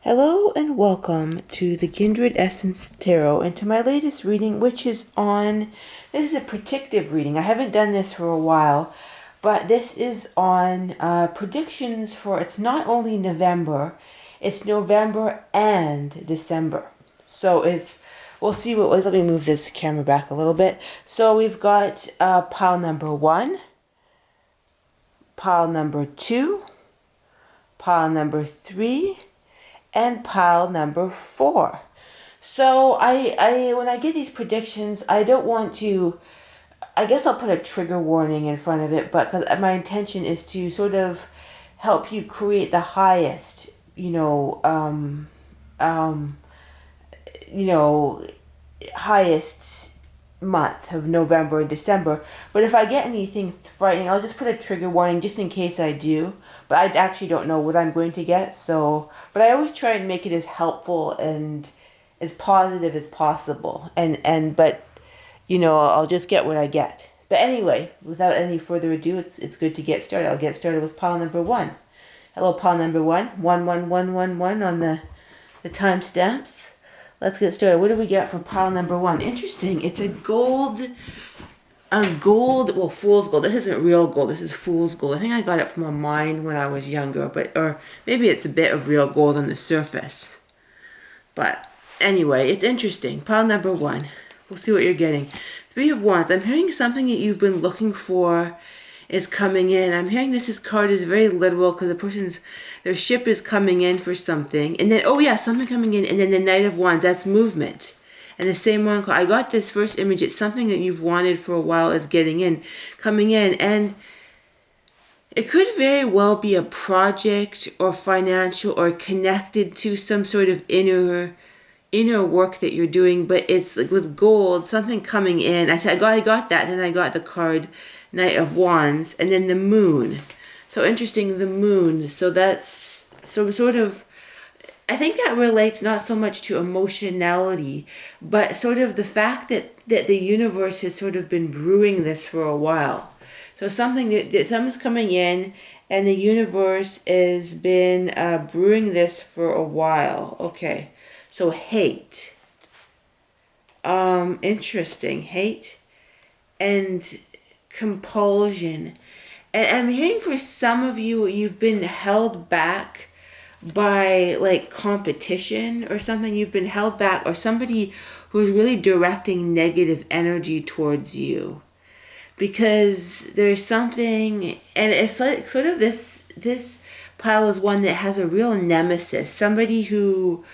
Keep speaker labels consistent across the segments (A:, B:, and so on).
A: Hello and welcome to the Kindred Essence Tarot and to my latest reading, which is this is a predictive reading. I haven't done this for a while, but this is on predictions for, it's not only November, it's November and December. So we'll see let me move this camera back a little bit. So we've got pile number 1, pile number 2, pile number 3, and pile number 4. So I when I get these predictions, I don't want to, I guess I'll put a trigger warning in front of it, but because my intention is to sort of help you create the highest, highest month of November and December. But if I get anything frightening, I'll just put a trigger warning just in case I do. But I actually don't know what I'm going to get. But I always try and make it as helpful and as positive as possible. But I'll just get what I get. But anyway, without any further ado, it's good to get started. I'll get started with pile number 1. Hello, pile number 1. 11111 on the timestamps. Let's get started. What do we get for pile number 1? Interesting. It's fool's gold. This isn't real gold. This is fool's gold. I think I got it from a mine when I was younger, or maybe it's a bit of real gold on the surface. But anyway, it's interesting. Pile number 1. We'll see what you're getting. 3 of Wands. I'm hearing something that you've been looking for is coming in. I'm hearing this card is very literal because their ship is coming in for something. And then, something coming in. And then the Knight of Wands, that's movement. And the same one, I got this first image. It's something that you've wanted for a while is coming in. And it could very well be a project or financial or connected to some sort of inner work that you're doing. But it's like with gold, something coming in. I said, I got that. Then I got the card Knight of Wands, and then the Moon. So interesting, the Moon. So that's sort of, I think that relates not so much to emotionality, but sort of the fact that the universe has sort of been brewing this for a while. So something's coming in, and the universe has been brewing this for a while. Okay, so hate. Interesting, hate and compulsion. And I'm hearing for some of you, you've been held back by like competition or something. You've been held back, or somebody who's really directing negative energy towards you, because there's something, and it's like sort of this pile is one that has a real nemesis, somebody who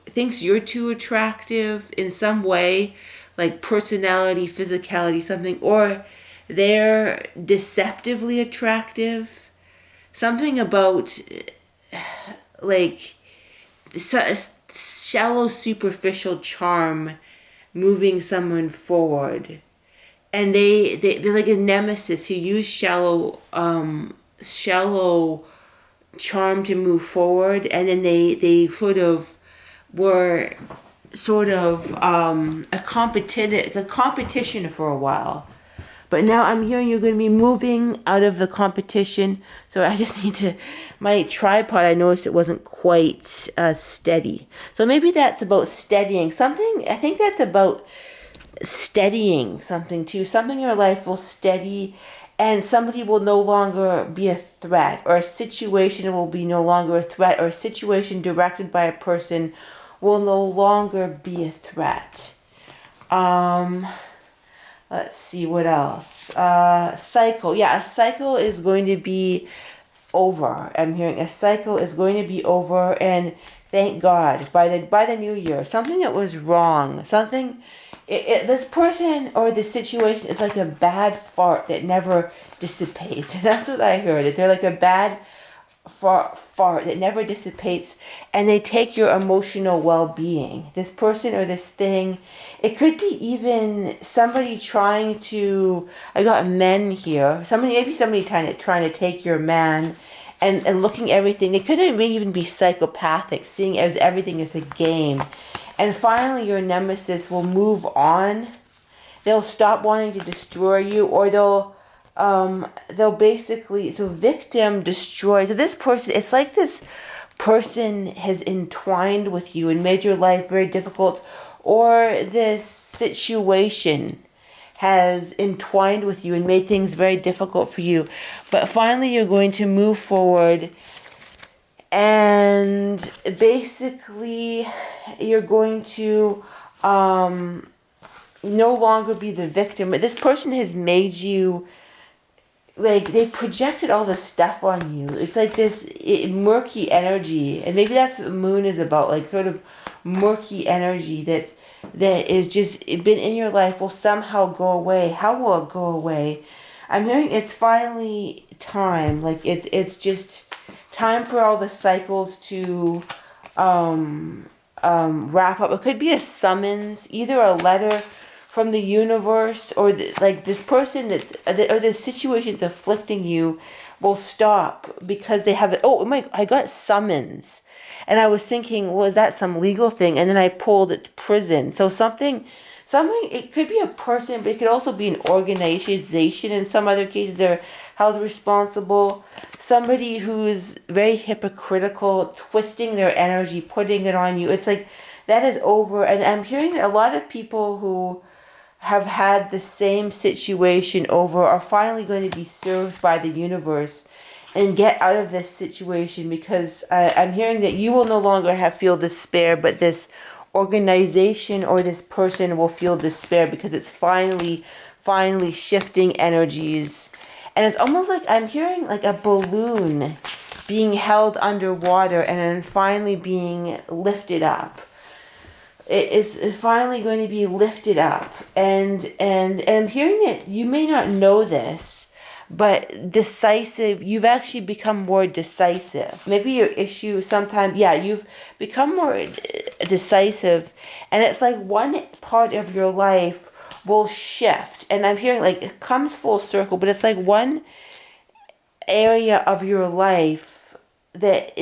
A: thinks you're too attractive in some way, like personality, physicality, something, or they're deceptively attractive. Something about like shallow, superficial charm moving someone forward. And they're like a nemesis who use shallow charm to move forward, and then they sort of were a competition for a while. But now I'm hearing you're going to be moving out of the competition. So I just my tripod, I noticed it wasn't quite steady. So maybe that's about steadying something. I think that's about steadying something too. Something in your life will steady, and somebody will no longer be a threat, or a situation will be no longer a threat, or a situation directed by a person will no longer be a threat. Let's see what else. Cycle. Yeah, a cycle is going to be over. I'm hearing a cycle is going to be over, and thank God by the new year. Something that was wrong. This person or this situation is like a bad fart that never dissipates. That's what I heard. They're like a bad fart that never dissipates, and they take your emotional well-being. This person or this thing, it could be even somebody trying to, I got men here, maybe somebody trying to take your man and looking at everything. It could even be psychopathic, seeing as everything is a game. And finally your nemesis will move on. They'll stop wanting to destroy you, or they'll they'll basically, so victim destroys. So this person, it's like this person has entwined with you and made your life very difficult, or this situation has entwined with you and made things very difficult for you. But finally you're going to move forward, and basically you're going to no longer be the victim. This person has made you, like, they've projected all this stuff on you. It's like this murky energy, and maybe that's what the moon is about, like sort of murky energy that is just been in your life will somehow go away. How will it go away? I'm hearing it's finally time. Like it's just time for all the cycles to wrap up. It could be a summons, either a letter from the universe, or like this person or this situation that's afflicting you will stop because they have it. Oh my! I got summons, and I was thinking, well, is that some legal thing? And then I pulled it to prison. So something. It could be a person, but it could also be an organization. In some other cases, they're held responsible. Somebody who's very hypocritical, twisting their energy, putting it on you. It's like that is over. And I'm hearing that a lot of people who have had the same situation over are finally going to be served by the universe and get out of this situation, because I'm hearing that you will no longer feel despair, but this organization or this person will feel despair because it's finally shifting energies. And it's almost like I'm hearing like a balloon being held underwater and then finally being lifted up. It's finally going to be lifted up, and I'm hearing that you may not know this, but decisive. You've actually become more decisive. Maybe your issue sometimes, you've become more decisive, and it's like one part of your life will shift. And I'm hearing like it comes full circle, but it's like one area of your life that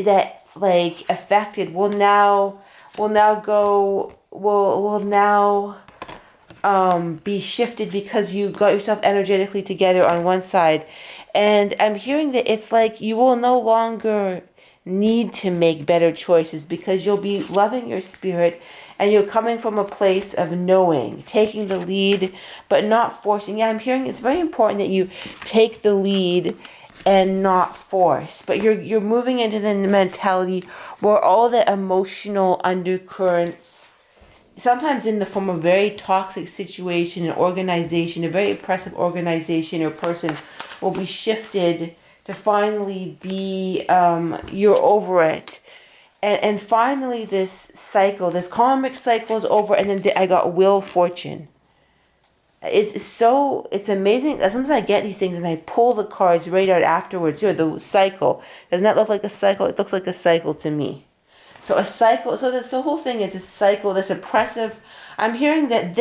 A: like affected will now be shifted because you got yourself energetically together on one side. And I'm hearing that it's like you will no longer need to make better choices because you'll be loving your spirit, and you're coming from a place of knowing, taking the lead, but not forcing. I'm hearing it's very important that you take the lead and not force, but you're moving into the mentality where all the emotional undercurrents, sometimes in the form of a very toxic situation, an organization, a very oppressive organization or person, will be shifted to finally be, you're over it. And finally this cycle, this karmic cycle is over, and then I got Wheel of Fortune. It's amazing. Sometimes I get these things and I pull the cards right out afterwards. The cycle. Doesn't that look like a cycle? It looks like a cycle to me. So a cycle, so the whole thing is a cycle, this oppressive. I'm hearing that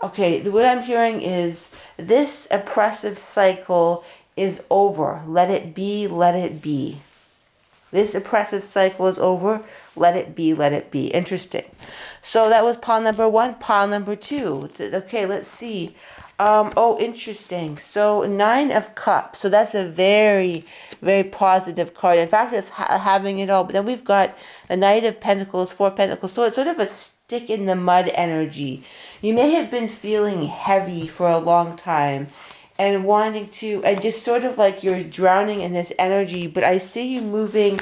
A: what I'm hearing is this oppressive cycle is over. Let it be, let it be. This oppressive cycle is over. Let it be, let it be. Interesting. So that was pile number 1. Pile number 2. Okay, let's see. Interesting. So 9 of Cups. So that's a very, very positive card. In fact, it's having it all. But then we've got the Knight of Pentacles, 4 of Pentacles. So it's sort of a stick in the mud energy. You may have been feeling heavy for a long time and wanting to, and just sort of like you're drowning in this energy. But I see you moving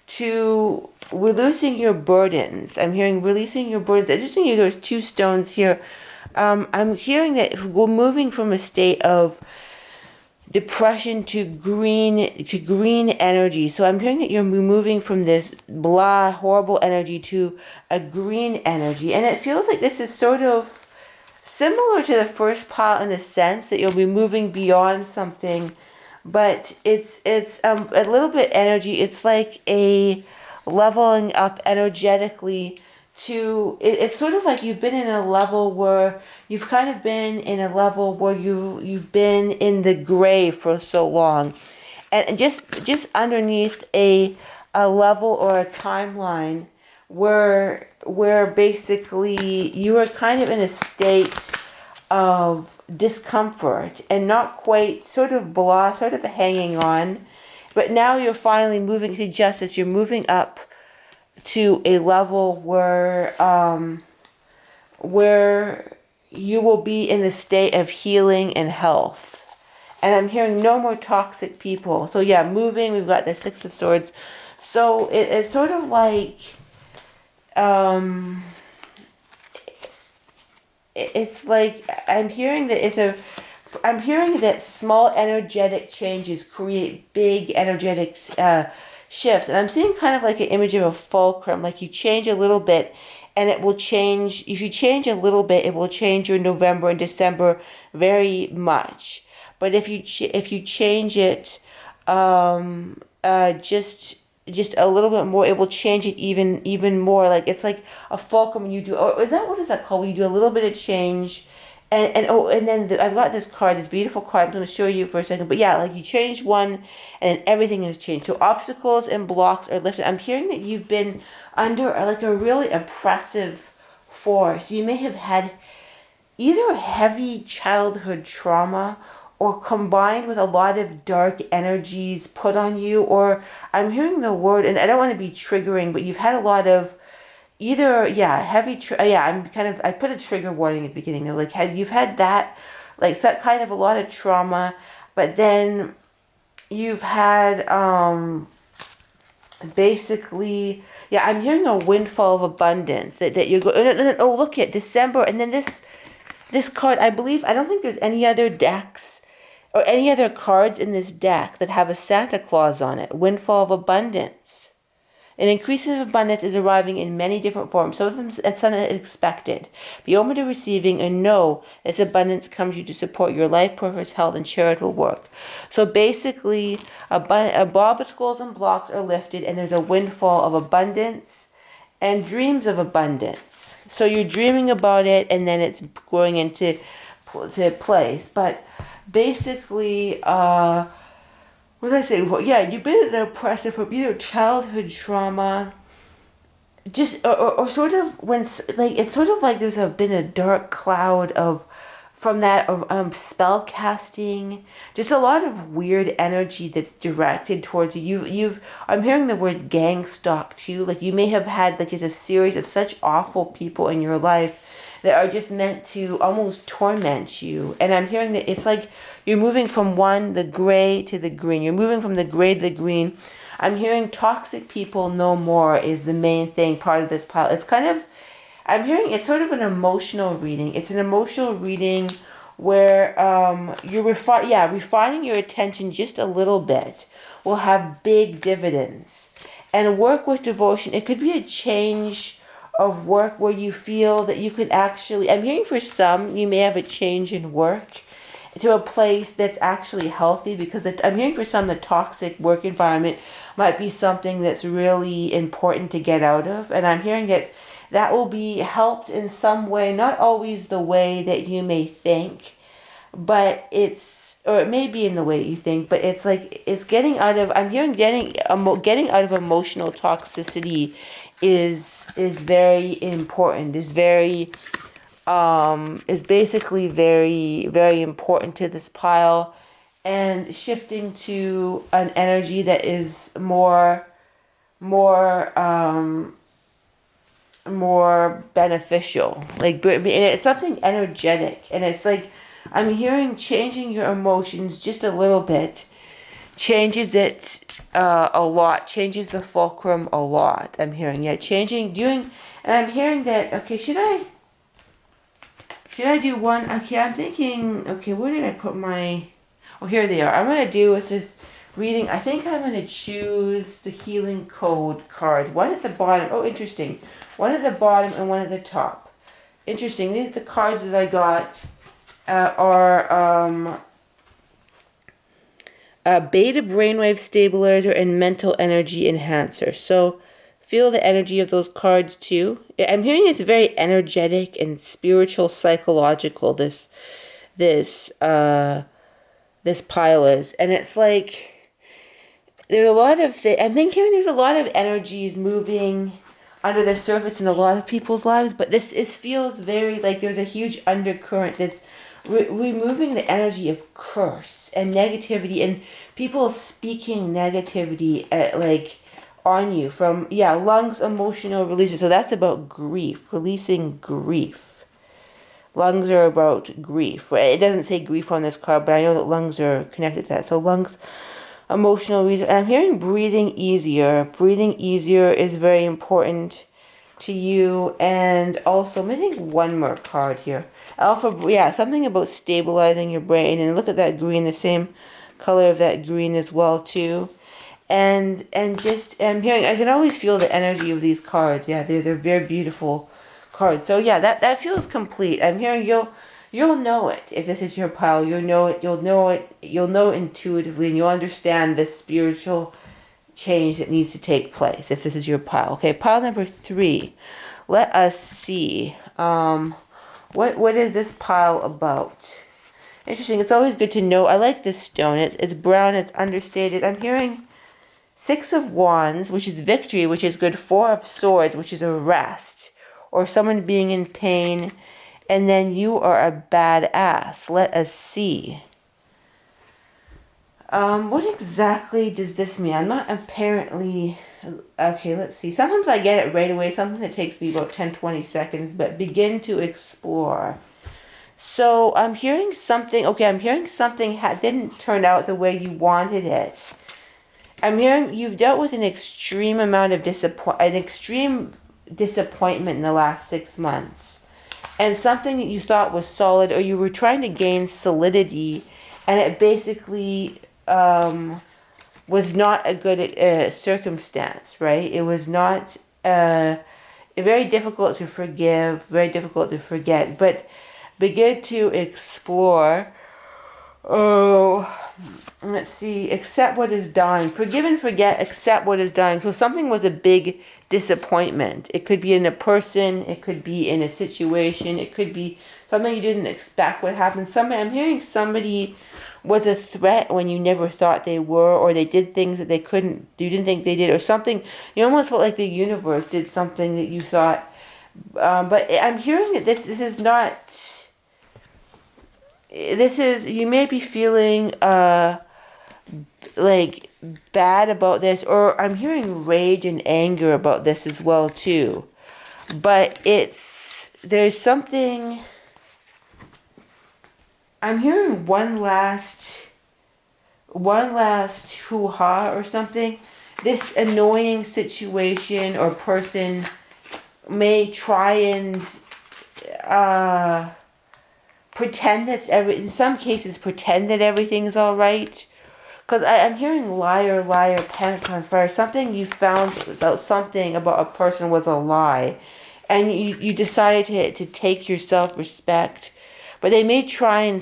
A: to releasing your burdens. I'm hearing releasing your burdens. Interestingly, there's 2 stones here. I'm hearing that we're moving from a state of depression to green energy. So I'm hearing that you're moving from this blah, horrible energy to a green energy. And it feels like this is sort of similar to the first pile in the sense that you'll be moving beyond something, but it's a little bit energy. It's like a leveling up energetically to, it's sort of like you've been in a level where you've kind of been in a level where you've been in the gray for so long, and just underneath a level or a timeline where basically you are kind of in a state of discomfort and not quite, sort of blah, sort of hanging on. But now you're finally moving to justice. You're moving up to a level where you will be in a state of healing and health. And I'm hearing no more toxic people. So yeah, moving, we've got the Six of Swords. So it's sort of like, it's like, I'm hearing that small energetic changes create big energetic shifts. And I'm seeing kind of like an image of a fulcrum, like you change a little bit and it will change. If you change a little bit, it will change your November and December very much. But if you change it just a little bit more, it will change it even more. Like it's like a fulcrum when you do, or what is that called? When you do a little bit of change, and then I've got this card, this beautiful card. I'm going to show you for a second. But yeah, like you change one, and everything has changed. So obstacles and blocks are lifted. I'm hearing that you've been under like a really oppressive force. You may have had either heavy childhood trauma or combined with a lot of dark energies put on you, or I'm hearing the word, and I don't want to be triggering, but you've had a lot of either, heavy, I put a trigger warning at the beginning, though, like, you've had that, like, so kind of a lot of trauma, but then you've had, basically, I'm hearing a windfall of abundance, that you're going, oh, look at December, and then this card, I don't think there's any other decks, or any other cards in this deck that have a Santa Claus on it. Windfall of abundance. An increase of abundance is arriving in many different forms. Some of them it's unexpected. Be open to receiving and know this abundance comes to you to support your life, purpose, health, and charitable work. So basically, obstacles and blocks are lifted, and there's a windfall of abundance and dreams of abundance. So you're dreaming about it, and then it's going into place. But basically, what did I say? Well, you've been in an oppressive from either childhood trauma, just or sort of when, like, it's sort of like there's been a dark cloud from that spell casting, just a lot of weird energy that's directed towards you. I'm hearing the word gang stalk too. Like you may have had like just a series of such awful people in your life that are just meant to almost torment you. And I'm hearing that it's like you're moving from the gray to the green. You're moving from the gray to the green. I'm hearing toxic people no more is the main thing, part of this pile. It's kind of, I'm hearing it's sort of an emotional reading. It's an emotional reading where you're refining your attention just a little bit will have big dividends. And work with devotion. It could be a change of work where you feel that you could actually, I'm hearing for some, you may have a change in work to a place that's actually healthy, because I'm hearing for some the toxic work environment might be something that's really important to get out of. And I'm hearing that will be helped in some way, not always the way that you may think, but or it may be in the way that you think, but it's like, it's getting out of, I'm hearing getting out of emotional toxicity is very important, is basically very, very important to this pile, and shifting to an energy that is more beneficial, like, and it's something energetic, and it's like, I'm hearing changing your emotions just a little bit, changes it a lot, changes the fulcrum a lot. I'm hearing, and I'm hearing that, okay, should I do one? Okay, I'm thinking, okay, where did I put oh, here they are. I'm going to do with this reading, I think I'm going to choose the healing code card. One at the bottom, oh, interesting. One at the bottom and one at the top. Interesting, these are the cards that I got are beta brainwave stabilizer and mental energy enhancer. So feel the energy of those cards too. I'm hearing it's very energetic and spiritual, psychological, this pile is. And it's like, there's a lot of I'm thinking there's a lot of energies moving under the surface in a lot of people's lives, but this feels very like there's a huge undercurrent that's removing the energy of curse and negativity and people speaking negativity on you from lungs, emotional release. So that's about grief, releasing grief. Lungs are about grief. It doesn't say grief on this card, but I know that lungs are connected to that. So lungs, emotional reason. And I'm hearing breathing easier. Breathing easier is very important to you. And also, I think one more card here. Alpha, something about stabilizing your brain. And look at that green, the same color of that green as well too. And just I'm hearing, I can always feel the energy of these cards. Yeah, they're very beautiful cards. So yeah, that feels complete. I'm hearing you'll know it if this is your pile. You'll know it intuitively, and you'll understand the spiritual change that needs to take place if this is your pile. Okay, pile number 3. Let us see. What is this pile about? Interesting. It's always good to know. I like this stone. It's brown. It's understated. I'm hearing 6 of Wands, which is victory, which is good. 4 of Swords, which is a rest, or someone being in pain. And then you are a badass. Let us see. What exactly does this mean? I'm not apparently... Okay, let's see. Sometimes I get it right away. Sometimes it takes me about 10-20 seconds. But begin to explore. So I'm hearing something... Okay, I'm hearing something didn't turn out the way you wanted it. I'm hearing you've dealt with an extreme amount of disappointment in the last 6 months. And something that you thought was solid, or you were trying to gain solidity, and it basically was not a good circumstance, right? It was not very difficult to forgive, very difficult to forget. But begin to explore. Let's see. Accept what is dying. Forgive and forget. Accept what is dying. So something was a big disappointment. It could be in a person. It could be in a situation. It could be something you didn't expect would happen. I'm hearing somebody was a threat when you never thought they were, or they did things that you didn't think they did, or something. You almost felt like the universe did something that you thought. But I'm hearing that this is not... you may be feeling bad about this, or I'm hearing rage and anger about this as well too. But there's something, I'm hearing one last hoo-ha or something. This annoying situation or person may try and pretend in some cases pretend that everything's all right. Because I'm hearing liar, pentacle, fire. Something you found out something about a person was a lie. And you decided to take your self-respect. But they may try and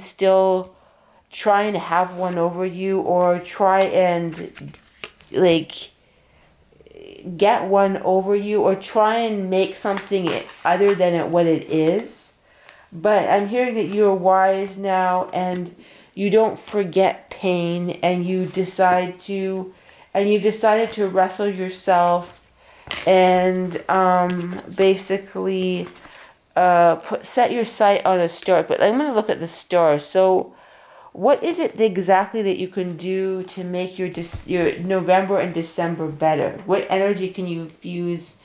A: have one over you, or try and get one over you, or try and make something other than what it is. But I'm hearing that you're wise now, and you don't forget pain, and you decided to wrestle yourself, and basically set your sight on a star. But I'm going to look at the stars. So what is it exactly that you can do to make your November and December better? What energy can you fuse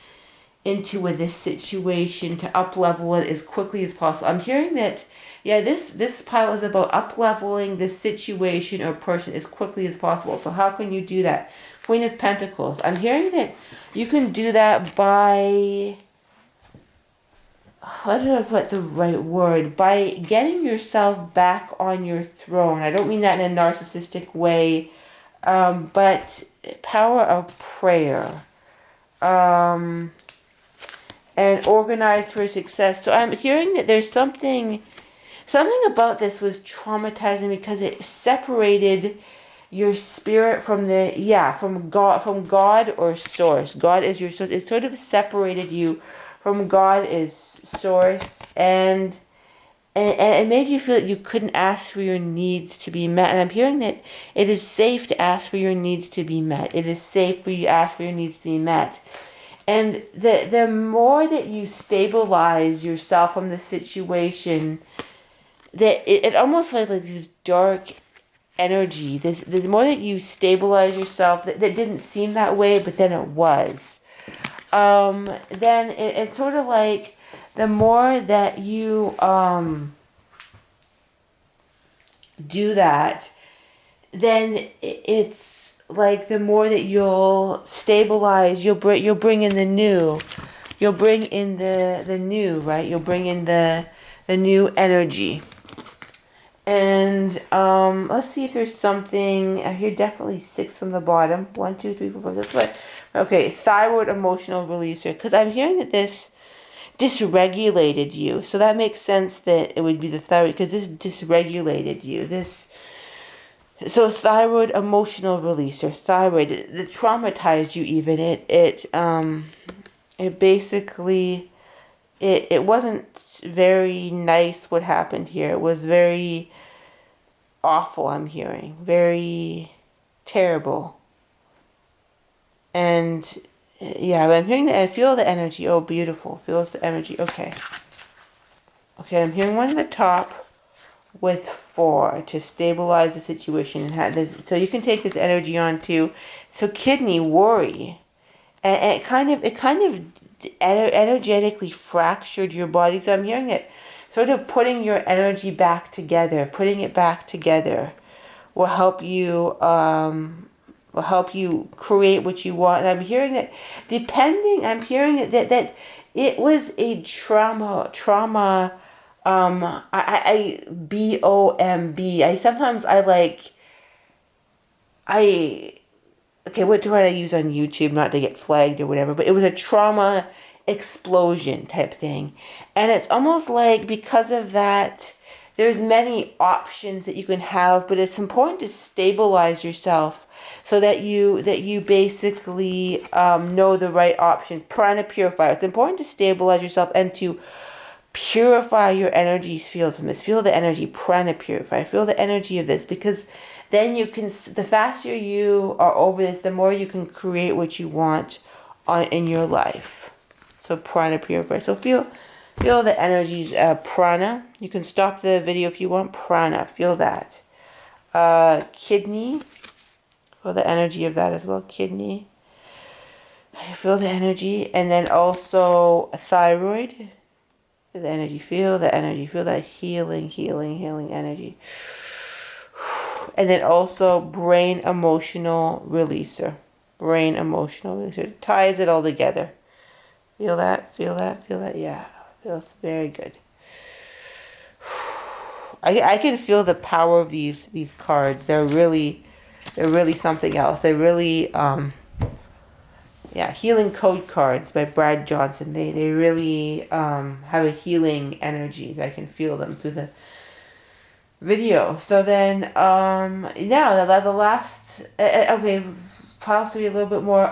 A: into this situation to up-level it as quickly as possible? I'm hearing that, this pile is about up-leveling this situation or person as quickly as possible. So how can you do that? Queen of Pentacles. I'm hearing that you can do that by... How do I put the right word? By getting yourself back on your throne. I don't mean that in a narcissistic way, but power of prayer. And organized for success. So I'm hearing that there's something about this was traumatizing because it separated your spirit from God or source. God is your source. It sort of separated you from God as source, and it made you feel that you couldn't ask for your needs to be met. And I'm hearing that it is safe to ask for your needs to be met. It is safe for you to ask for your needs to be met. And the more that you stabilize yourself from the situation, that it almost like this dark energy. The more that you stabilize yourself, that didn't seem that way, but then it was. Then it's sort of like the more that you do that, then it's like the more that you'll stabilize, you'll bring in the new. You'll bring in the new, right? You'll bring in the new energy. And let's see if there's something. I hear definitely 6 on the bottom. 1, 2, 3, 4, 5. That's what. Okay, thyroid emotional releaser. Because I'm hearing that this dysregulated you. So that makes sense that it would be the thyroid, because this dysregulated you. So thyroid emotional releaser. Thyroid. It traumatized you even. It basically. It wasn't very nice what happened here. It was very awful, I'm hearing. Very terrible. And yeah, I'm hearing that. I feel the energy. Oh, beautiful. Feels the energy. Okay. Okay, I'm hearing one at the top with 4 to stabilize the situation. And have this, so you can take this energy on too. So kidney, worry. And it kind of energetically fractured your body. So I'm hearing it sort of putting your energy back together, putting it back together will help you create what you want. And I'm hearing that I'm hearing that it was a trauma I BOMB. Okay, what do I use on YouTube not to get flagged or whatever, but it was a trauma explosion type thing. And it's almost like because of that, there's many options that you can have, but it's important to stabilize yourself so that you basically know the right option. Prana purifier. It's important to stabilize yourself and to purify your energy field from this. Feel the energy, prana purifier. Feel the energy of this, because then you can, the faster you are over this, the more you can create what you want in your life. So prana purifier. So feel the energies, prana. You can stop the video if you want. Prana, feel that. Kidney. Feel the energy of that as well. Kidney. Feel the energy. And then also thyroid. The energy, feel the energy, feel that healing energy. And then also brain emotional releaser. Brain emotional releaser. It ties it all together. Feel that, yeah. Feels very good. I can feel the power of these cards. They're really something else. They're really Healing Code Cards by Brad Johnson. They really have a healing energy. I can feel them through the video. So then, now the last, okay, possibly a little bit more,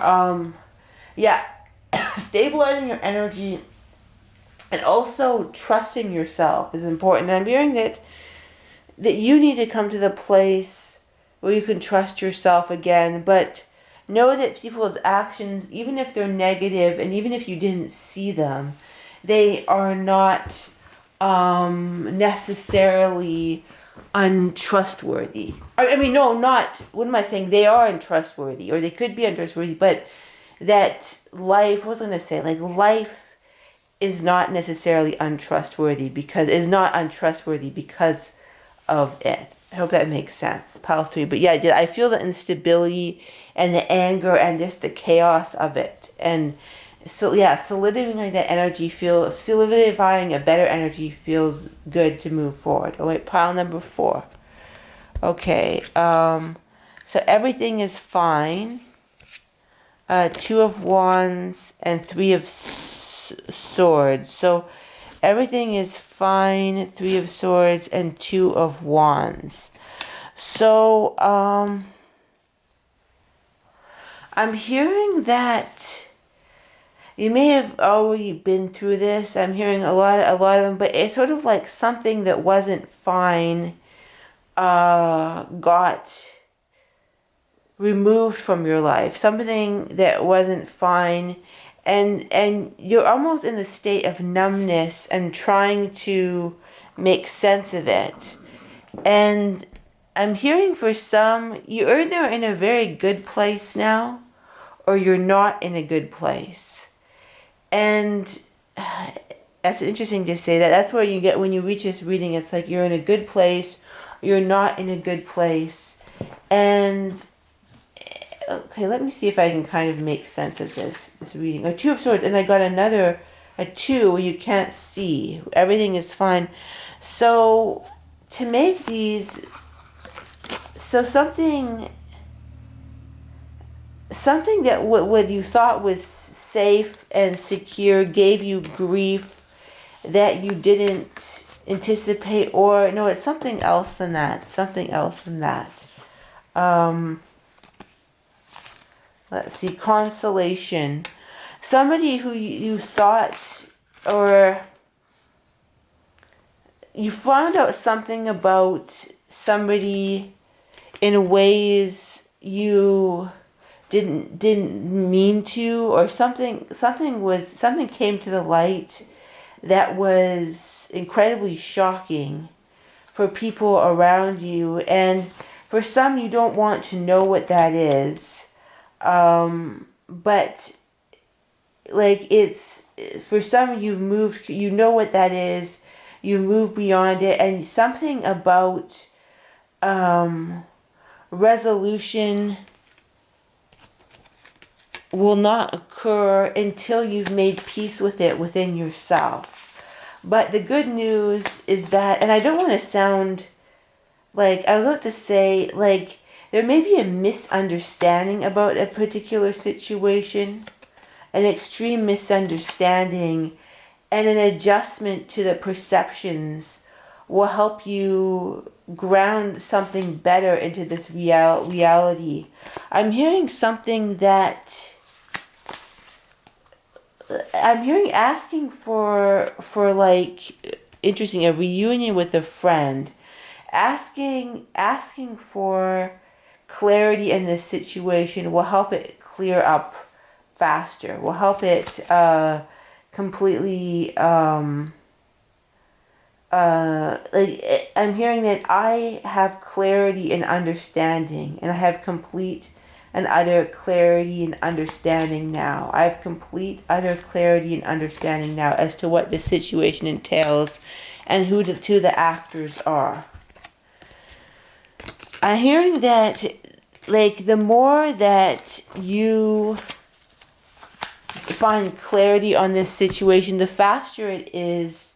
A: stabilizing your energy and also trusting yourself is important. And I'm hearing that you need to come to the place where you can trust yourself again, but know that people's actions, even if they're negative and even if you didn't see them, they are not necessarily untrustworthy. I mean, no, not, what am I saying? They are untrustworthy, or they could be untrustworthy, but that life, what was I going to say? Like, life is not necessarily untrustworthy because of it. I hope that makes sense. Pile 3. But yeah, I feel the instability and the anger and just the chaos of it. And so yeah, solidifying that energy, solidifying a better energy feels good to move forward. Oh wait, pile number 4. Okay, so everything is fine. 2 of Wands and 3 of Swords. So everything is fine. 3 of Swords and 2 of Wands. So, I'm hearing that you may have already been through this. I'm hearing a lot of them, but it's sort of like something that wasn't fine, got removed from your life. Something that wasn't fine, and you're almost in the state of numbness and trying to make sense of it. And I'm hearing for some, you're either in a very good place now, or you're not in a good place. And that's interesting to say that. That's where you get, when you reach this reading, it's like you're in a good place, you're not in a good place. And, okay, let me see if I can kind of make sense of this reading. A Two of Swords, and I got another, a 2 where you can't see. Everything is fine. So, to make these, so something that what you thought was safe and secure gave you grief that you didn't anticipate, or no, it's something else than that. Let's see, consolation. Somebody who you thought, or you found out something about somebody in ways you didn't mean to, or something came to the light that was incredibly shocking for people around you. And for some, you don't want to know what that is, but like, it's, for some, you've moved, you know what that is, you move beyond it, and something about resolution will not occur until you've made peace with it within yourself. But the good news is that, and I don't want to sound like, I was about to say, like, there may be a misunderstanding about a particular situation, an extreme misunderstanding, and an adjustment to the perceptions will help you ground something better into this reality. I'm hearing something that, I'm hearing asking for like, interesting, a reunion with a friend, asking for clarity in this situation will help it clear up faster, will help it completely, like, I'm hearing that I have clarity and understanding, and I have complete and utter clarity and understanding now. I have complete, utter clarity and understanding now as to what this situation entails and who the two the actors are. I'm hearing that, like, the more that you find clarity on this situation, the faster it is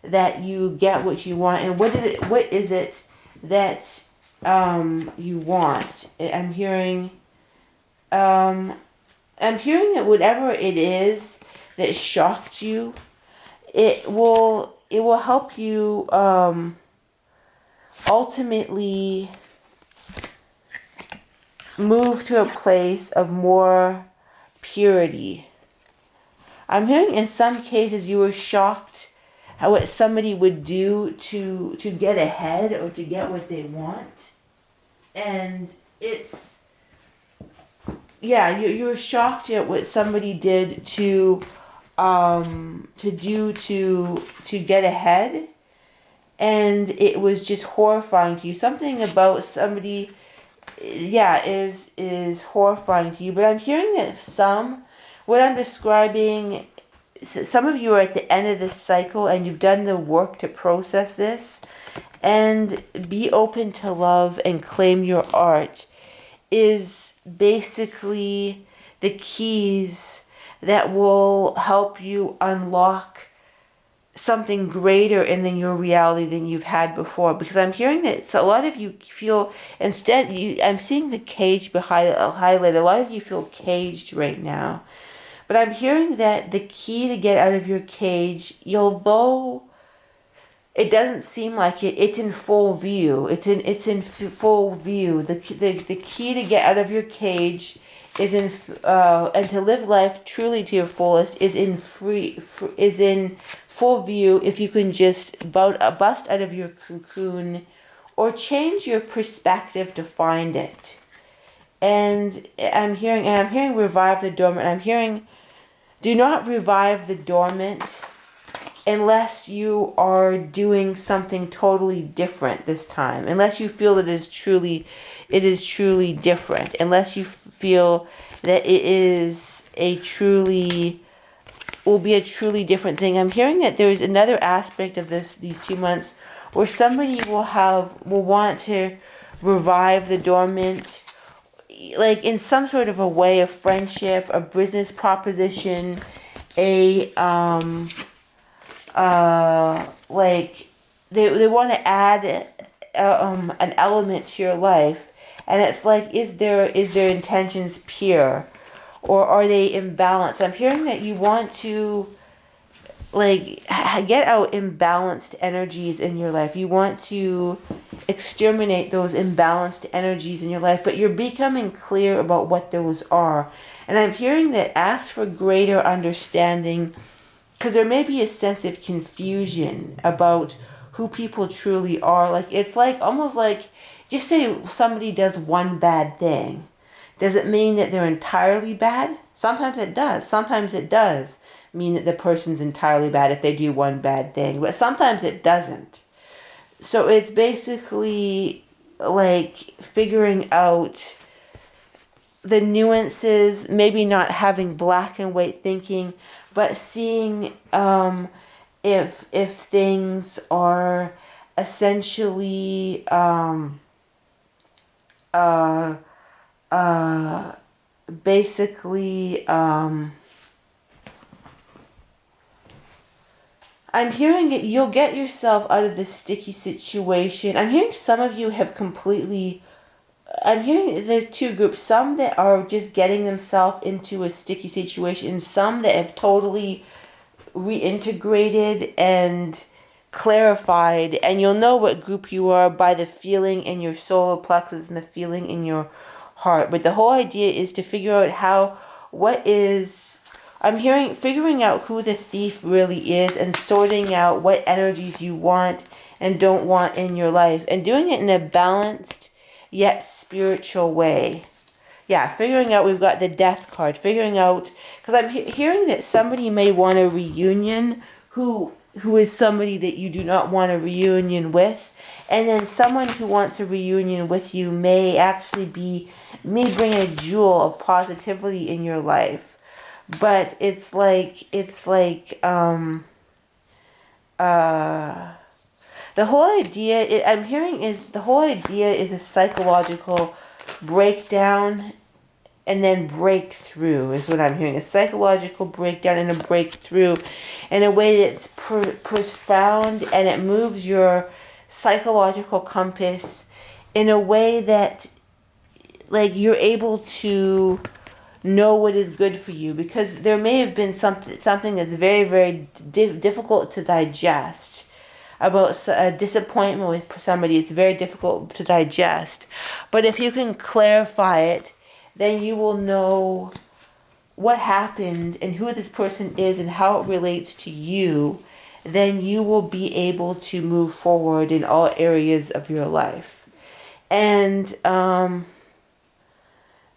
A: that you get what you want. And what is it that you want? I'm hearing that whatever it is that shocked you, it will help you ultimately move to a place of more purity. I'm hearing in some cases you were shocked at what somebody would do to get ahead or to get what they want. And it's, yeah, you were shocked at what somebody did to get ahead. And it was just horrifying to you. Something about somebody, yeah, is horrifying to you. But I'm hearing that what I'm describing, some of you are at the end of this cycle and you've done the work to process this, and be open to love and claim your art is basically the keys that will help you unlock something greater in your reality than you've had before. Because I'm hearing that a lot of you feel, instead, I'm seeing the cage highlighted. A lot of you feel caged right now. But I'm hearing that the key to get out of your cage, although it doesn't seem like it, it's in full view. It's in full view. The key to get out of your cage is in and to live life truly to your fullest is in full view. If you can just bust out of your cocoon, or change your perspective to find it. And I'm hearing revive the dormant. I'm hearing, do not revive the dormant. unless you are doing something totally different this time, unless you feel that it is truly different, unless you feel that it is will be a truly different thing. I'm hearing that there's another aspect of these 2 months where somebody will want to revive the dormant, like in some sort of a way, of friendship, a business proposition, a like they want to add an element to your life, and it's like, is their intentions pure, or are they imbalanced? I'm hearing that you want to like get out imbalanced energies in your life. You want to exterminate those imbalanced energies in your life, but you're becoming clear about what those are. And I'm hearing that ask for greater understanding, because there may be a sense of confusion about who people truly are. Like, it's like almost like, just say somebody does one bad thing. Does it mean that they're entirely bad? Sometimes it does. Sometimes it does mean that the person's entirely bad if they do one bad thing, but sometimes it doesn't. So it's basically like figuring out the nuances, maybe not having black and white thinking, but seeing if things are essentially basically I'm hearing it, you'll get yourself out of this sticky situation. I'm hearing some of you have completely, I'm hearing there's two groups. Some that are just getting themselves into a sticky situation, and some that have totally reintegrated and clarified. And you'll know what group you are by the feeling in your solar plexus and the feeling in your heart. But the whole idea is to figure out I'm hearing figuring out who the thief really is, and sorting out what energies you want and don't want in your life, and doing it in a balanced yet spiritual way. Yeah, figuring out, we've got the death card, figuring out, because I'm hearing that somebody may want a reunion who is somebody that you do not want a reunion with, and then someone who wants a reunion with you may bring a jewel of positivity in your life. But it's like the whole idea, I'm hearing, is the whole idea is a psychological breakdown and then breakthrough is what I'm hearing. A psychological breakdown and a breakthrough in a way that's profound, and it moves your psychological compass in a way that like you're able to know what is good for you, because there may have been something that's very, very difficult to digest about a disappointment with somebody. It's very difficult to digest, but if you can clarify it, then you will know what happened and who this person is and how it relates to you. Then you will be able to move forward in all areas of your life. And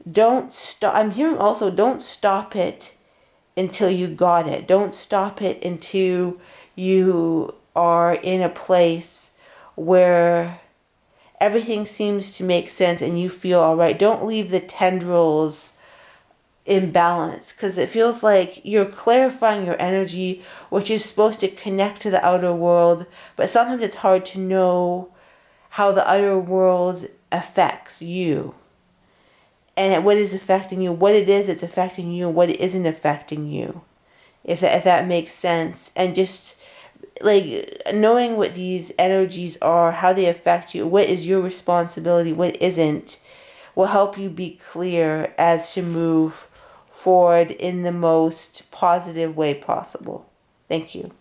A: don't stop. I'm hearing also, don't stop it until you got it. Don't stop it until you are in a place where everything seems to make sense and you feel all right. Don't leave the tendrils in balance, because it feels like you're clarifying your energy, which is supposed to connect to the outer world, but sometimes it's hard to know how the outer world affects you. And what is affecting you, what it is that's affecting you, and what it isn't affecting you. If that makes sense. And just like knowing what these energies are, how they affect you, what is your responsibility, what isn't, will help you be clear as to move forward in the most positive way possible. Thank you.